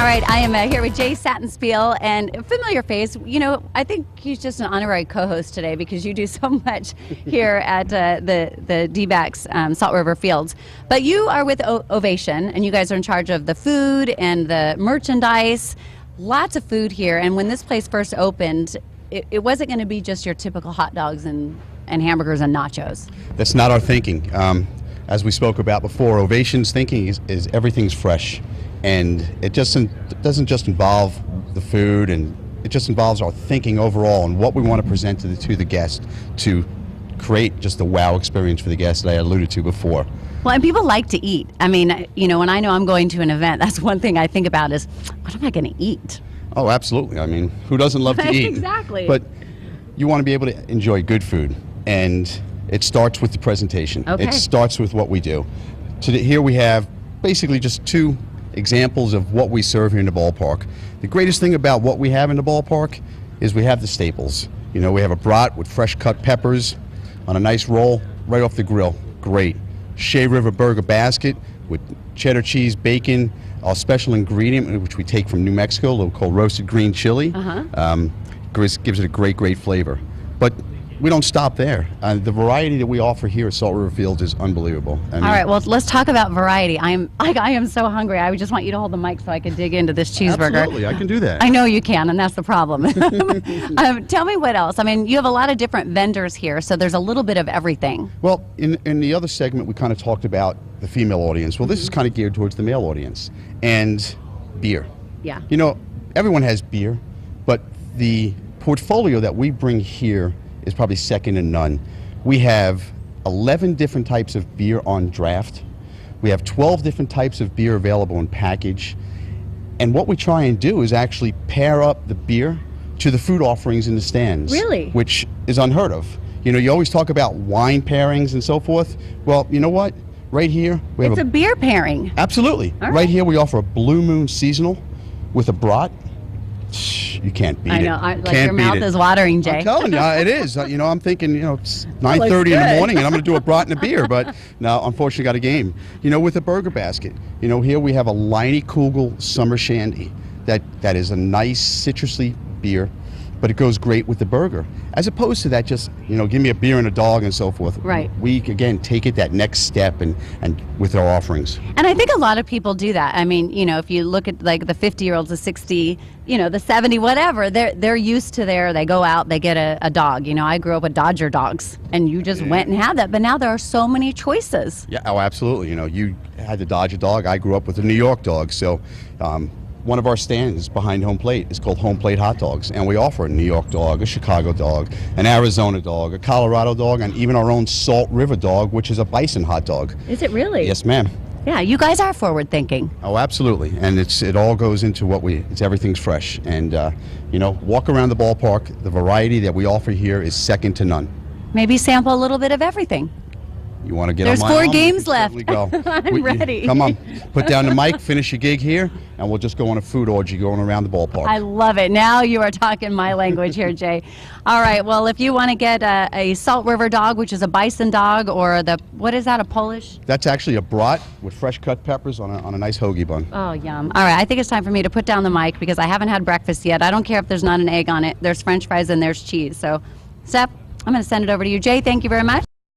All right, I am here with Jay Sattenspiel, and a familiar face. You know, I think he's just an honorary co-host today because you do so much here at the D-backs Salt River Fields. But you are with Ovation, and you guys are in charge of the food and the merchandise. Lots of food here, and when this place first opened, it wasn't going to be just your typical hot dogs and hamburgers and nachos. That's not our thinking. As we spoke about before, Ovation's thinking is everything's fresh. And it doesn't just involve the food, and it just involves our thinking overall and what we want to present to the guest to create just a wow experience for the guest that I alluded to before. Well, and people like to eat. I mean, you know, when I know I'm going to an event, that's one thing I think about is, what am I going to eat? Oh, absolutely. I mean, who doesn't love to eat? Exactly. But you want to be able to enjoy good food, and it starts with the presentation. Okay. It starts with what we do. Here we have basically just two examples of what we serve here in the ballpark. The greatest thing about what we have in the ballpark is we have the staples. You know, we have a brat with fresh cut peppers on a nice roll right off the grill. Great. Shea River burger basket with cheddar cheese, bacon, our special ingredient which we take from New Mexico, called roasted green chili. Gives it a great flavor. But we don't stop there. The variety that we offer here at Salt River Fields is unbelievable. I mean, all right, well, let's talk about variety. I am so hungry. I just want you to hold the mic so I can dig into this cheeseburger. Absolutely, I can do that. I know you can, and that's the problem. Tell me what else. I mean, you have a lot of different vendors here, so there's a little bit of everything. Well, in the other segment, we kind of talked about the female audience. Well, this is kind of geared towards the male audience. And beer. Yeah. You know, everyone has beer, but the portfolio that we bring here is probably second to none. We have 11 different types of beer on draft. We have 12 different types of beer available in package. And what we try and do is actually pair up the beer to the food offerings in the stands. Really? Which is unheard of. You know, you always talk about wine pairings and so forth. Well, you know what? Right here, we have a beer pairing. Absolutely. Right here, we offer a Blue Moon Seasonal with a brat. You can't beat it. I know. Your mouth is watering, Jay. I'm telling you, it is. You know, I'm thinking, you know, it's 9:30 in the morning, and I'm going to do a brat and a beer. But no, unfortunately, got a game. You know, with a burger basket. You know, here we have a Leinie Kugel Summer Shandy. That is a nice citrusy beer, but it goes great with the burger. As opposed to that, just, you know, give me a beer and a dog and so forth. Right. We, again, take it that next step and with our offerings. And I think a lot of people do that. I mean, you know, if you look at like the 50-year-olds, the 60, you know, the 70, whatever, they're used to they go out, they get a dog. You know, I grew up with Dodger dogs, and you just went and had that. But now there are so many choices. Yeah, oh, absolutely. You know, you had the Dodger dog. I grew up with a New York dog. So one of our stands behind home plate is called Home Plate Hot Dogs, and we offer a New York dog, a Chicago dog, an Arizona dog, a Colorado dog, and even our own Salt River dog, which is a bison hot dog. Is it really? Yes, ma'am. Yeah, you guys are forward thinking. Oh, absolutely. And it all goes into everything's fresh. And, you know, walk around the ballpark, the variety that we offer here is second to none. Maybe sample a little bit of everything. You want to get There's on my 4 arm? games left. Go. I'm ready. Come on, put down the mic, finish your gig here, and we'll just go on a food orgy going around the ballpark. I love it. Now you are talking my language here, Jay. All right, well, if you want to get a Salt River dog, which is a bison dog, or what is that, a Polish? That's actually a brat with fresh cut peppers on a nice hoagie bun. Oh, yum. All right, I think it's time for me to put down the mic because I haven't had breakfast yet. I don't care if there's not an egg on it. There's French fries and there's cheese. So, Steph, I'm going to send it over to you. Jay, thank you very much.